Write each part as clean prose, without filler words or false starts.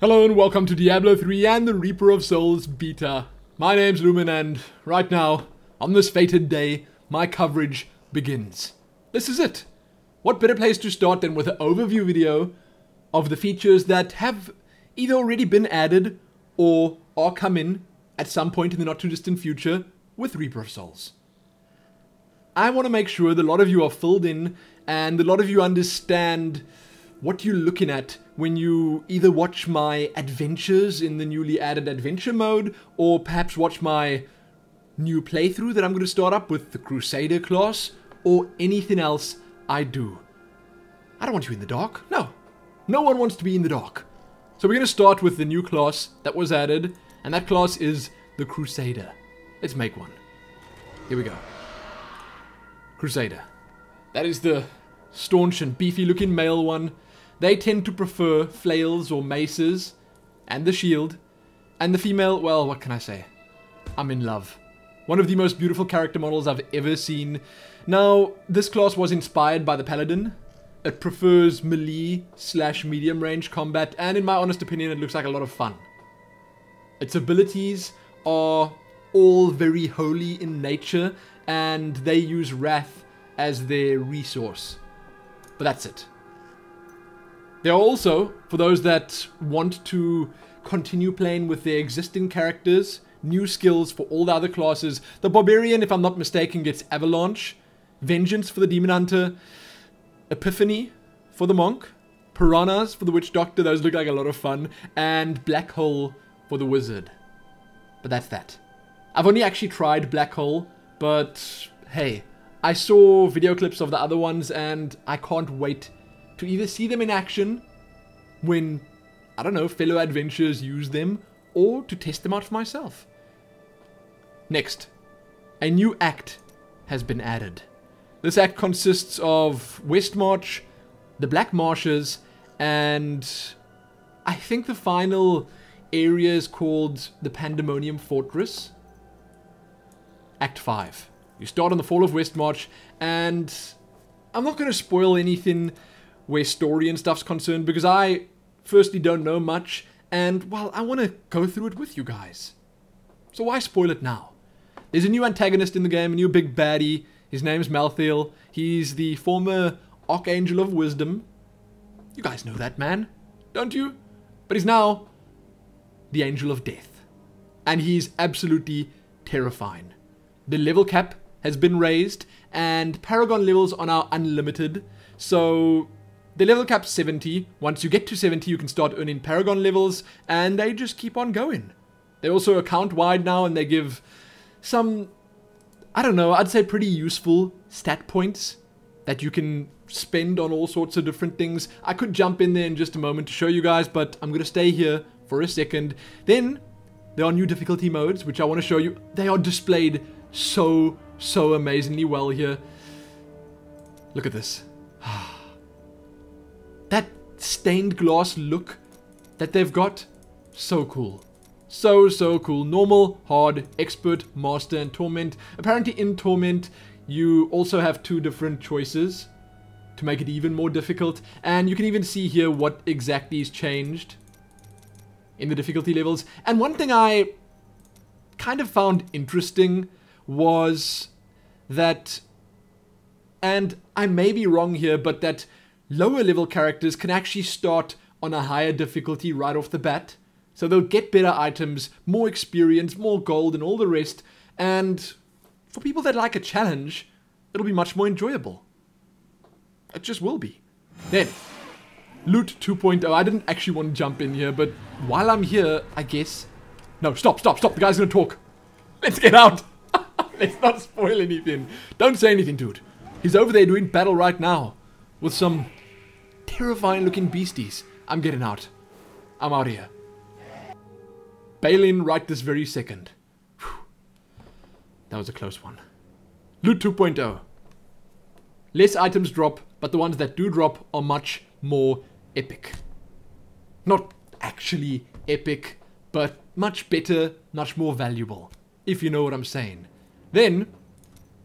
Hello and welcome to Diablo 3 and the Reaper of Souls beta. My name's Lumin and right now, on this fated day, my coverage begins. This is it. What better place to start than with an overview video of the features that have either already been added or are coming at some point in the not too distant future with Reaper of Souls. I want to make sure that a lot of you are filled in and a lot of you understand what you're looking at when you either watch my adventures in the newly added adventure mode or perhaps watch my new playthrough that I'm going to start up with the Crusader class or anything else I do. I don't want you in the dark. No. No one wants to be in the dark. So we're going to start with the new class that was added, and that class is the Crusader. Let's make one. Here we go. Crusader. That is the staunch and beefy looking male one. They tend to prefer flails or maces and the shield. And the female, well, what can I say? I'm in love. One of the most beautiful character models I've ever seen. Now, this class was inspired by the Paladin. It prefers melee / medium range combat, and in my honest opinion, it looks like a lot of fun. Its abilities are all very holy in nature, and they use Wrath as their resource. But that's it. There are also, for those that want to continue playing with their existing characters, new skills for all the other classes. The Barbarian, if I'm not mistaken, gets Avalanche, Vengeance for the Demon Hunter, Epiphany for the Monk, Piranhas for the Witch Doctor, those look like a lot of fun, and Black Hole for the Wizard. But that's that. I've only actually tried Black Hole, but hey, I saw video clips of the other ones and I can't wait to either see them in action when, I don't know, fellow adventurers use them, or to test them out for myself. Next, a new act has been added. This act consists of Westmarch, the Black Marshes, and I think the final area is called the Pandemonium Fortress. Act 5. You start on the Fall of Westmarch, and I'm not going to spoil anything where story and stuff's concerned, because I firstly don't know much, and, well, I want to go through it with you guys. So why spoil it now? There's a new antagonist in the game, a new big baddie. His name's Malthael. He's the former Archangel of Wisdom. You guys know that man, don't you? But he's now the Angel of Death. And he's absolutely terrifying. The level cap has been raised, and Paragon Levels are now unlimited. So the level cap's 70. Once you get to 70, you can start earning Paragon Levels, and they just keep on going. They're also account-wide now, and they give some, I don't know, I'd say pretty useful stat points that you can spend on all sorts of different things. I could jump in there in just a moment to show you guys, but I'm going to stay here for a second. Then there are new difficulty modes, which I want to show you. They are displayed so amazingly well here. Look at this. That stained glass look that they've got, so cool. So cool. Normal, hard, expert, master, and torment. Apparently in torment, you also have two different choices to make it even more difficult. And you can even see here what exactly is changed in the difficulty levels. And one thing I kind of found interesting was that, and I may be wrong here, but that lower level characters can actually start on a higher difficulty right off the bat. So they'll get better items, more experience, more gold, and all the rest. And for people that like a challenge, it'll be much more enjoyable. It just will be. Then, Loot 2.0. I didn't actually want to jump in here, but while I'm here, I guess... No, stop. The guy's going to talk. Let's get out. Let's not spoil anything. Don't say anything, dude. He's over there doing battle right now with some terrifying looking beasties. I'm getting out. I'm out of here. Bailing right this very second. Whew. That was a close one. Loot 2.0. Less items drop, but the ones that do drop are much more epic. Not actually epic, but much better, much more valuable, if you know what I'm saying. Then,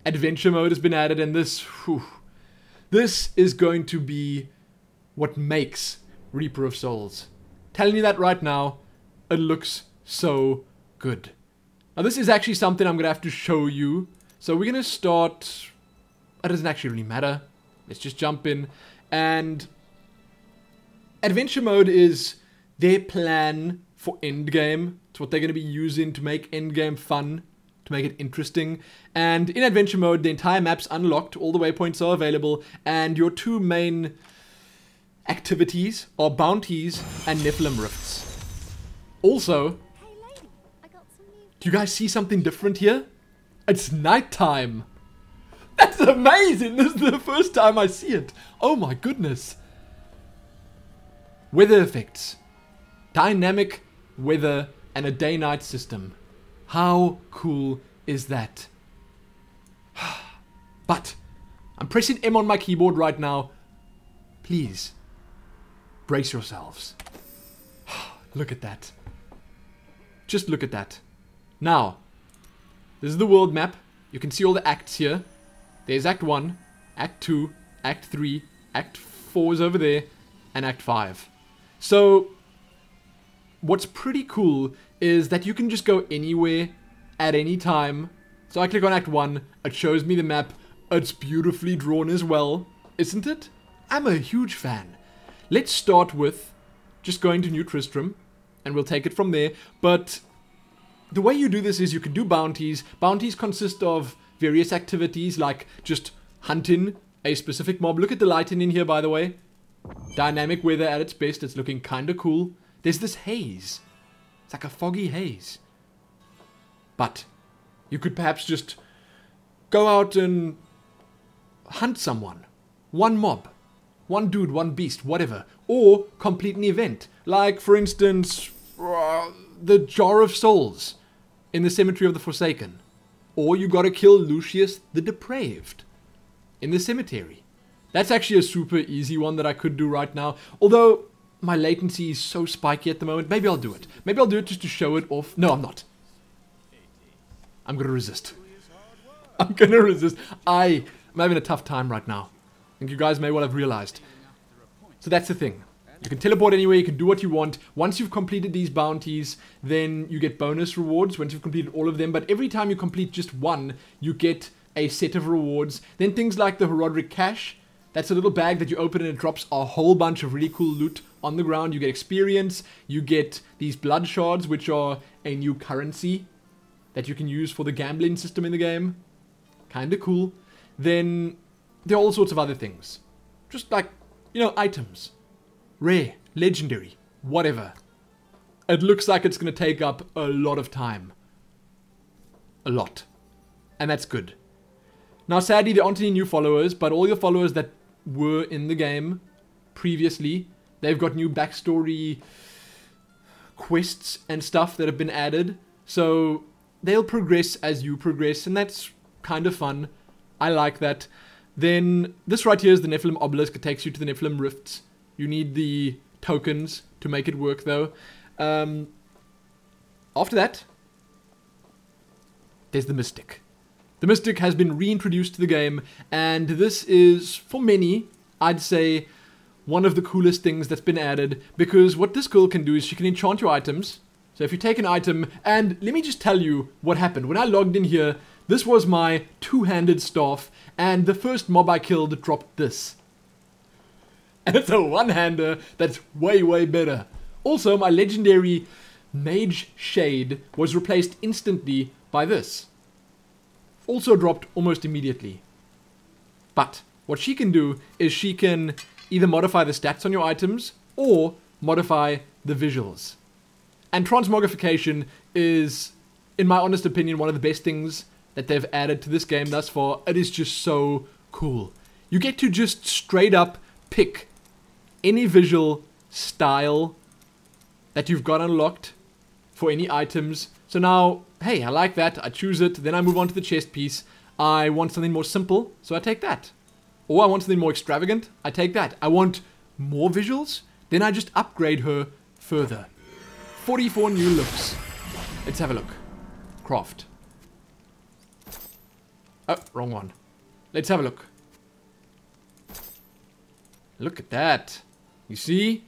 adventure mode has been added, and this is going to be what makes Reaper of Souls Telling you that right now. It looks so good. Now this is actually something I'm going to have to show you. So we're going to start... It doesn't actually really matter. Let's just jump in. And adventure mode is their plan for endgame. It's what they're going to be using to make endgame fun, to make it interesting. And in adventure mode, the entire map's unlocked. All the waypoints are available. And your two main activities are bounties and Nephilim rifts. Also, do you guys see something different here? It's nighttime. That's amazing. This is the first time I see it. Oh my goodness. Weather effects. Dynamic weather and a day-night system. How cool is that? But I'm pressing M on my keyboard right now. Please, brace yourselves. Look at that. Just look at that. Now, this is the world map. You can see all the acts here. There's Act 1, Act 2, Act 3, Act 4 is over there, and Act 5. So, what's pretty cool is that you can just go anywhere at any time. So I click on Act 1, it shows me the map. It's beautifully drawn as well, isn't it? I'm a huge fan. Let's start with just going to New Tristram, and we'll take it from there. But the way you do this is you can do bounties. Bounties consist of various activities like just hunting a specific mob. Look at the lighting in here, by the way. Dynamic weather at its best. It's looking kind of cool. There's this haze. It's like a foggy haze. But you could perhaps just go out and hunt someone. One mob. One dude, one beast, whatever. Or complete an event. Like, for instance, the Jar of Souls in the Cemetery of the Forsaken. Or you gotta kill Lucius the Depraved in the cemetery. That's actually a super easy one that I could do right now. Although my latency is so spiky at the moment. Maybe I'll do it. Maybe I'll do it just to show it off. No, I'm not. I'm gonna resist. I'm gonna resist. I'm having a tough time right now. I think you guys may well have realized. So that's the thing. You can teleport anywhere, you can do what you want. Once you've completed these bounties, then you get bonus rewards once you've completed all of them. But every time you complete just one, you get a set of rewards. Then things like the Herodric Cache. That's a little bag that you open and it drops a whole bunch of really cool loot on the ground. You get experience. You get these blood shards, which are a new currency that you can use for the gambling system in the game. Kinda cool. Then there are all sorts of other things. Just like, you know, items. Rare, legendary, whatever. It looks like it's going to take up a lot of time. A lot. And that's good. Now, sadly, there aren't any new followers, but all your followers that were in the game previously, they've got new backstory quests and stuff that have been added. So they'll progress as you progress, and that's kind of fun. I like that. Then this right here is the Nephilim Obelisk. It takes you to the Nephilim Rifts. You need the tokens to make it work, though. After that, there's the Mystic. The Mystic has been reintroduced to the game, and this is, for many, I'd say, one of the coolest things that's been added, because what this girl can do is she can enchant your items. So if you take an item, and let me just tell you what happened. When I logged in here, this was my two-handed staff, and the first mob I killed dropped this. And it's a one-hander that's way, way better. Also, my legendary Mage Shade was replaced instantly by this. Also dropped almost immediately. But what she can do is she can either modify the stats on your items or modify the visuals. And Transmogrification is, in my honest opinion, one of the best things that they've added to this game thus far. It is just so cool. You get to just straight up pick any visual style that you've got unlocked for any items. So now, hey, I like that, I choose it, then I move on to the chest piece. I want something more simple, so I take that. Or I want something more extravagant, I take that. I want more visuals, then I just upgrade her further. 44 new looks. Let's have a look. Craft. Oh, wrong one. Let's have a look. Look at that. You see?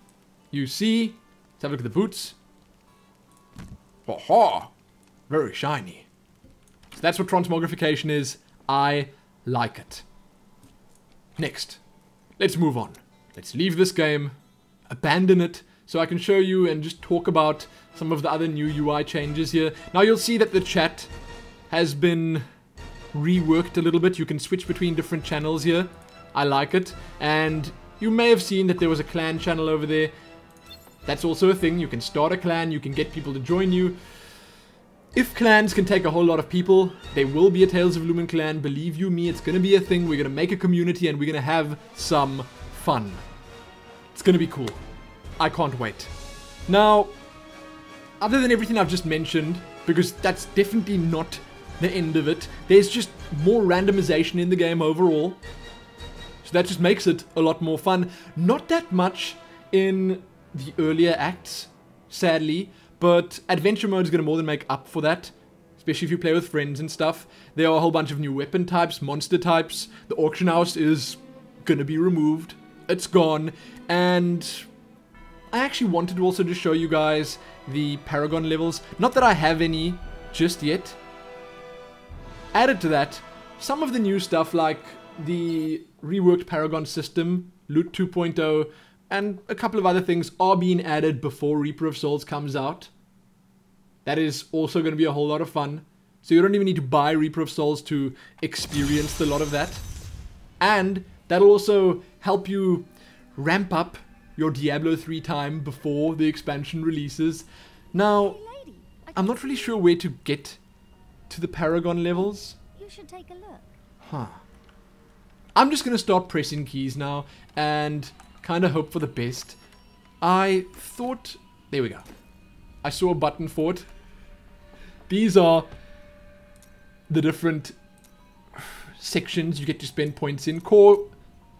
You see? Let's have a look at the boots. Aha! Very shiny. So that's what Transmogrification is. I like it. Next, let's move on. Let's leave this game, abandon it, so I can show you and just talk about some of the other new UI changes here. Now you'll see that the chat has been reworked a little bit. You can switch between different channels here. I like it. And you may have seen that there was a clan channel over there. That's also a thing. You can start a clan, you can get people to join you. If clans can take a whole lot of people, there will be a Tales of Lumin clan. Believe you me, it's going to be a thing. We're going to make a community and we're going to have some fun. It's going to be cool. I can't wait. Now, other than everything I've just mentioned, because that's definitely not the end of it, there's just more randomization in the game overall. So that just makes it a lot more fun. Not that much in the earlier acts, sadly, but adventure mode is going to more than make up for that, especially if you play with friends and stuff. There are a whole bunch of new weapon types, monster types. The auction house is going to be removed. It's gone. And I actually wanted to also just show you guys the Paragon levels. Not that I have any just yet. Added to that, some of the new stuff like the reworked Paragon system, Loot 2.0, and a couple of other things are being added before Reaper of Souls comes out. That is also going to be a whole lot of fun. So you don't even need to buy Reaper of Souls to experience a lot of that. And that'll also help you ramp up your Diablo 3 time before the expansion releases. Now, I'm not really sure where to get to the Paragon levels. You should take a look. Huh. I'm just going to start pressing keys now and kind of hope for the best. I thought... There we go. I saw a button for it. These are the different sections you get to spend points in. Core,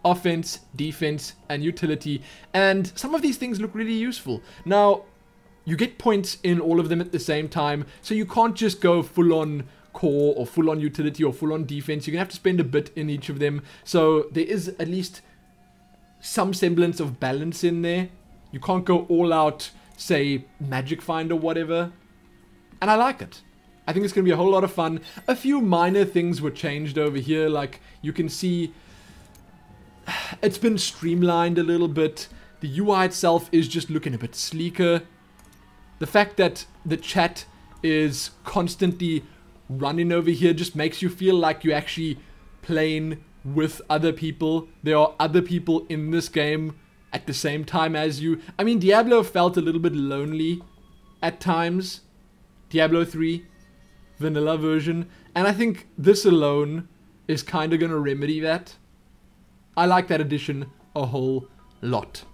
offense, defense, and utility. And some of these things look really useful. Now, you get points in all of them at the same time, so you can't just go full-on core or full-on utility or full-on defense. You're going to have to spend a bit in each of them. So there is at least some semblance of balance in there. You can't go all out, say, Magic Find or whatever. And I like it. I think it's going to be a whole lot of fun. A few minor things were changed over here. Like, you can see it's been streamlined a little bit. The UI itself is just looking a bit sleeker. The fact that the chat is constantly running over here just makes you feel like you're actually playing with other people. There are other people in this game at the same time as you. I mean, Diablo felt a little bit lonely at times. Diablo 3, vanilla version. And I think this alone is kind of going to remedy that. I like that addition a whole lot.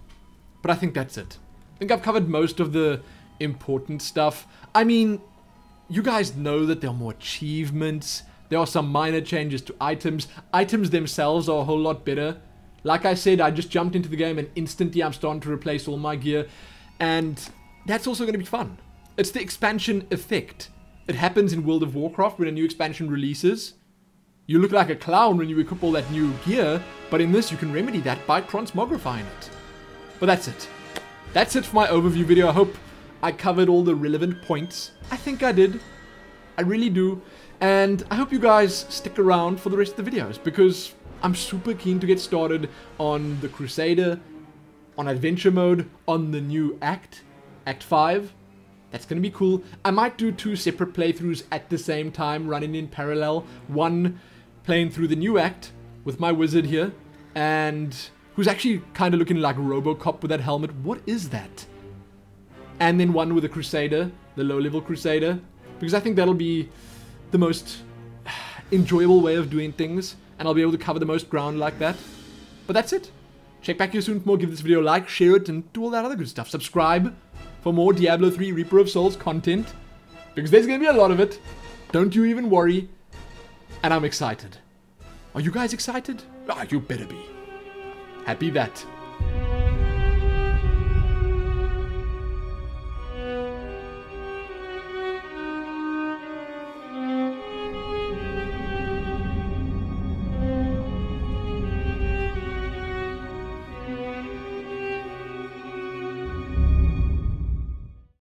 But I think that's it. I think I've covered most of the important stuff. I mean, you guys know that there are more achievements. There are some minor changes to items. Items themselves are a whole lot better. Like I said, I just jumped into the game and instantly I'm starting to replace all my gear. And that's also going to be fun. It's the expansion effect. It happens in World of Warcraft when a new expansion releases. You look like a clown when you equip all that new gear, but in this you can remedy that by transmogrifying it. But that's it. That's it for my overview video. I hope I covered all the relevant points. I think I did. I really do. And I hope you guys stick around for the rest of the videos, because I'm super keen to get started on the Crusader, on adventure mode, on the new Act 5. That's going to be cool. I might do 2 separate playthroughs at the same time, running in parallel. One playing through the new Act with my wizard here, and who's actually kind of looking like Robocop with that helmet. What is that? And then one with a Crusader, the low-level Crusader, because I think that'll be the most enjoyable way of doing things, and I'll be able to cover the most ground like that. But that's it. Check back here soon for more. Give this video a like, share it, and do all that other good stuff. Subscribe for more Diablo 3 Reaper of Souls content, because there's going to be a lot of it. Don't you even worry. And I'm excited. Are you guys excited? Ah, you better be. Happy that.